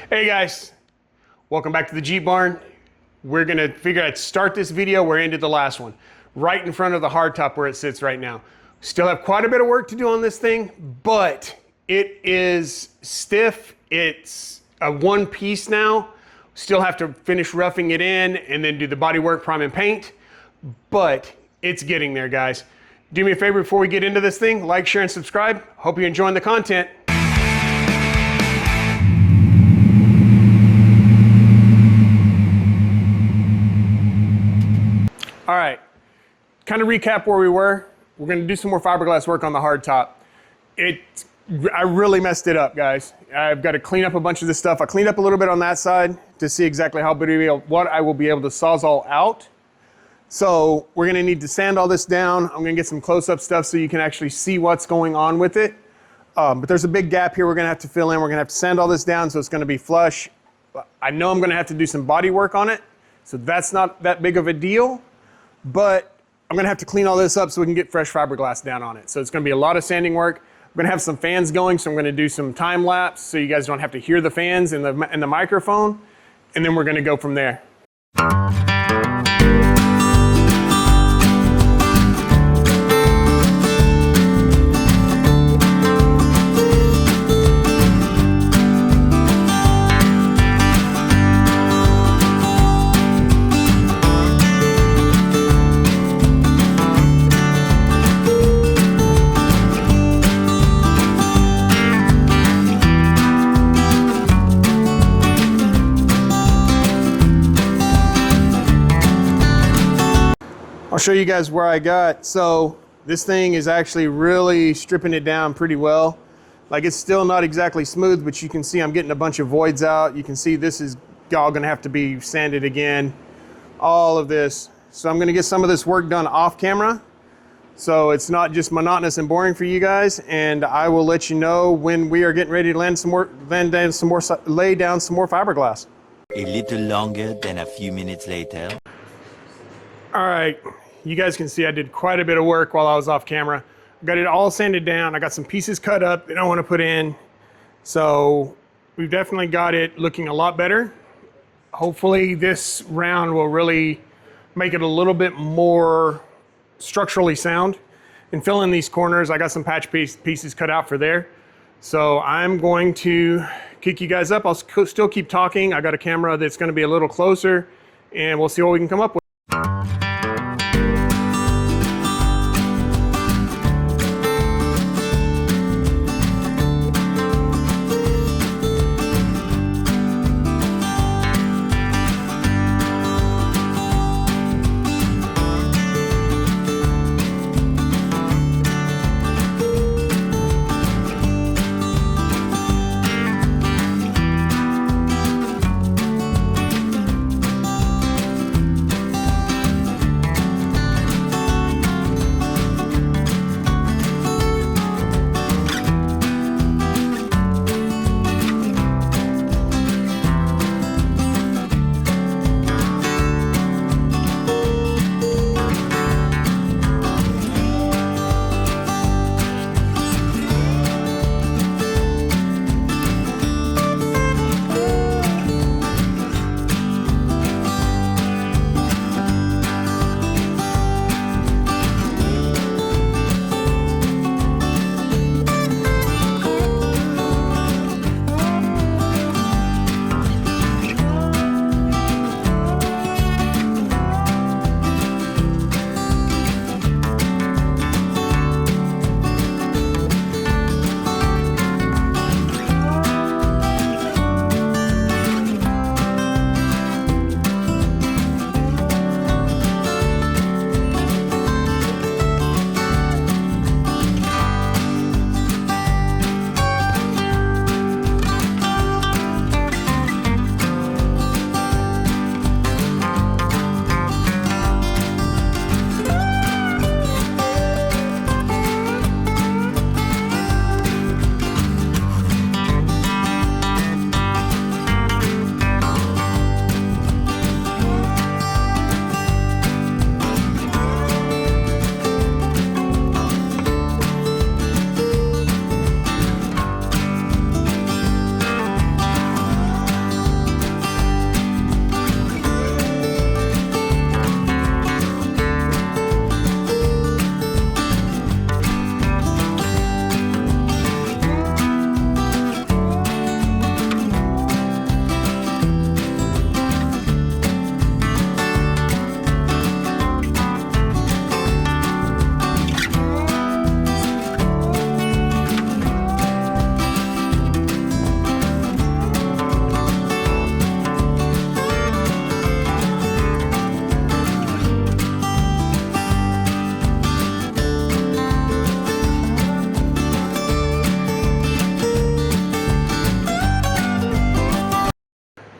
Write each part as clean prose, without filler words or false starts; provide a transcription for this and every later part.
Hey guys, welcome back to the Jeep Barn. We're gonna figure out, start this video, we're into the last one. Right in front of the hardtop where it sits right now. Still have quite a bit of work to do on this thing, but it is stiff. It's a one piece now. Still have to finish roughing it in and then do the body work, prime and paint, but it's getting there, guys. Do me a favor before we get into this thing, like, share, and subscribe. Hope you're enjoying the content. All right, kind of recap where we were. We're gonna do some more fiberglass work on the hardtop. I really messed it up, guys. I've got to clean up a bunch of this stuff. I cleaned up a little bit on that side to see exactly how big, what I will be able to sawzall out. So we're gonna need to sand all this down. I'm gonna get some close-up stuff so you can actually see what's going on with it. But there's a big gap here we're gonna have to fill in. We're gonna have to sand all this down so it's gonna be flush. I know I'm gonna have to do some body work on it, so that's not that big of a deal. But I'm gonna have to clean all this up so we can get fresh fiberglass down on it. So it's gonna be a lot of sanding work. I'm gonna have some fans going, so I'm gonna do some time lapse so you guys don't have to hear the fans in the microphone, and then we're gonna go from there. I'll show you guys where I got. So this thing is actually really stripping it down pretty well. Like, it's still not exactly smooth, but you can see I'm getting a bunch of voids out. You can see this is all gonna have to be sanded again, all of this. So I'm gonna get some of this work done off camera, so it's not just monotonous and boring for you guys, and I will let you know when we are getting ready to lay down some more fiberglass. A little longer than a few minutes later. All right, you guys can see I did quite a bit of work while I was off camera. Got it all sanded down. I got some pieces cut up that I want to put in. So we've definitely got it looking a lot better. Hopefully this round will really make it a little bit more structurally sound. And fill in these corners. I got some patch pieces cut out for there. So I'm going to kick you guys up. I'll still keep talking. I got a camera that's going to be a little closer, and we'll see what we can come up with.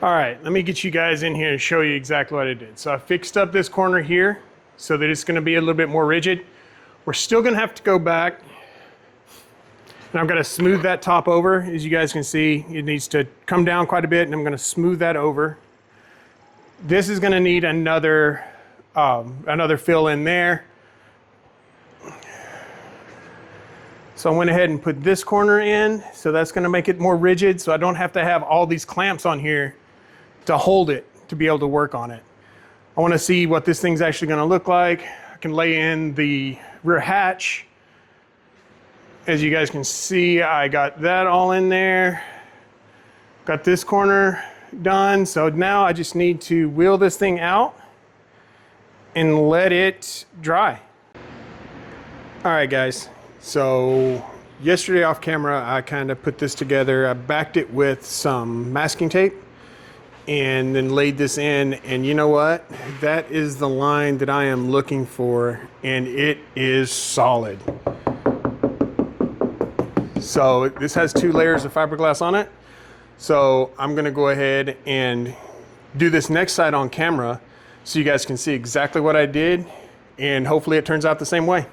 All right, let me get you guys in here and show you exactly what I did. So I fixed up this corner here so that it's gonna be a little bit more rigid. We're still gonna have to go back, and I'm gonna smooth that top over. As you guys can see, it needs to come down quite a bit, and I'm gonna smooth that over. This is gonna need another fill in there. So I went ahead and put this corner in, so that's gonna make it more rigid, so I don't have to have all these clamps on here to hold it, to be able to work on it. I wanna see what this thing's actually gonna look like. I can lay in the rear hatch. As you guys can see, I got that all in there. Got this corner done, so now I just need to wheel this thing out and let it dry. All right, guys. So yesterday off camera, I kind of put this together. I backed it with some masking tape and then laid this in. And you know what? That is the line that I am looking for, and it is solid. So this has 2 layers of fiberglass on it. So I'm gonna go ahead and do this next side on camera so you guys can see exactly what I did, and hopefully it turns out the same way.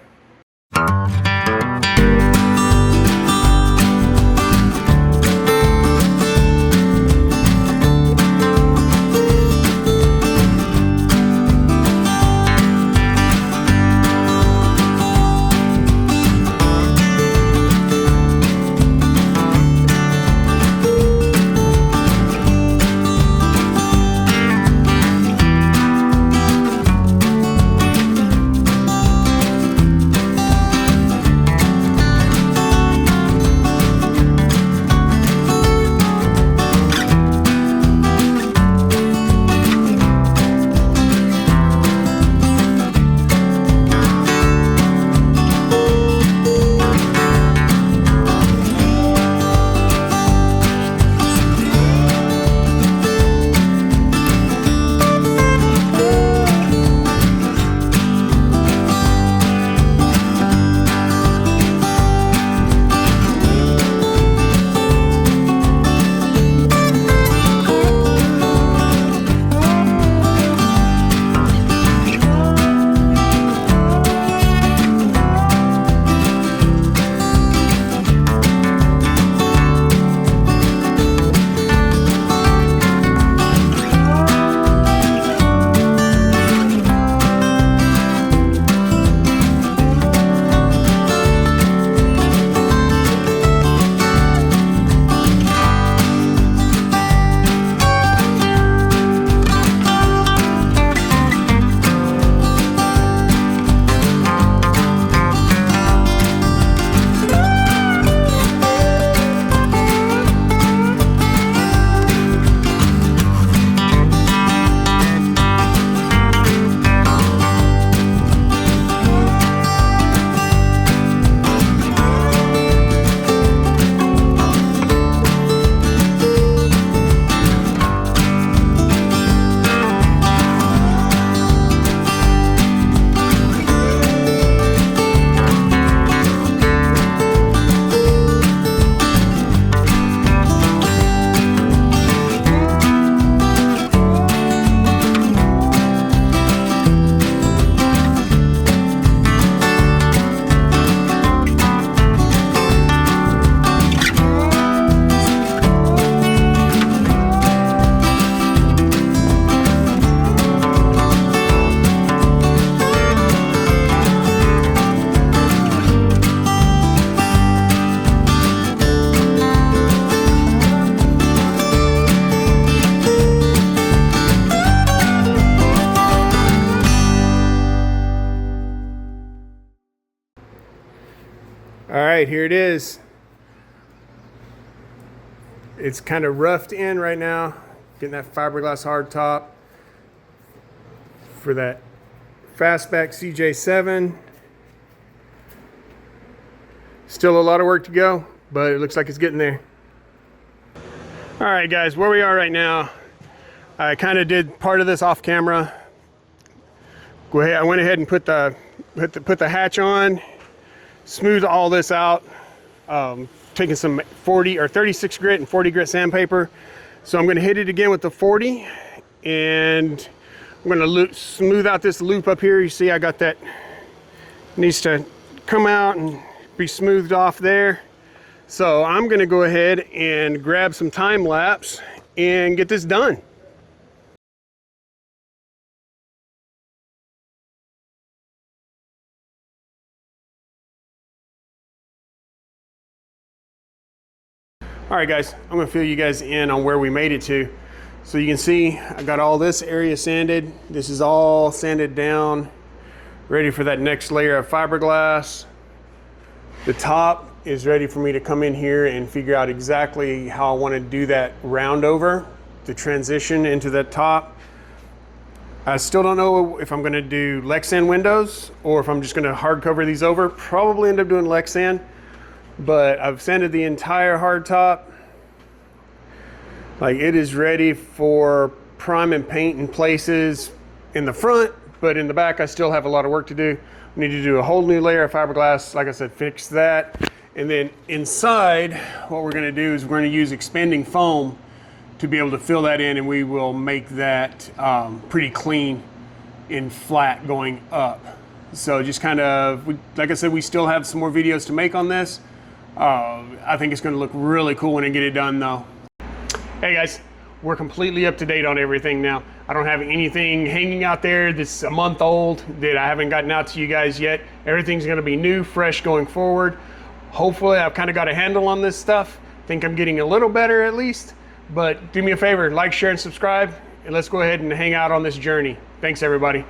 All right, here it is. It's kind of roughed in right now, getting that fiberglass hard top for that fastback CJ7. Still a lot of work to go, but it looks like it's getting there. All right, guys, where we are right now, I kind of did part of this off camera. I went ahead and put the hatch on, smoothed all this out, taking some 40 or 36 grit and 40 grit sandpaper, So I'm going to hit it again with the 40, and I'm going to smooth out this loop up here. You see I got that, needs to come out and be smoothed off there. So I'm going to go ahead and grab some time lapse and get this done. All right, guys, I'm gonna fill you guys in on where we made it to. So you can see I got all this area sanded. This is all sanded down, ready for that next layer of fiberglass. The top is ready for me to come in here and figure out exactly how I want to do that round over, the transition into that top. I still don't know if I'm gonna do Lexan windows or if I'm just gonna hard cover these over. Probably end up doing Lexan. But I've sanded the entire hard top. Like, it is ready for prime and paint in places in the front, but in the back I still have a lot of work to do. I need to do a whole new layer of fiberglass, like I said, fix that. And then inside, what we're gonna do is we're gonna use expanding foam to be able to fill that in, and we will make that pretty clean and flat going up. So just kind of, like I said, we still have some more videos to make on this. I think it's gonna look really cool when I get it done though. Hey guys, we're completely up to date on everything now. I don't have anything hanging out there that's a month old that I haven't gotten out to you guys yet. Everything's gonna be new, fresh going forward. Hopefully I've kind of got a handle on this stuff. Think I'm getting a little better at least, but do me a favor, like, share, and subscribe, and let's go ahead and hang out on this journey. Thanks everybody.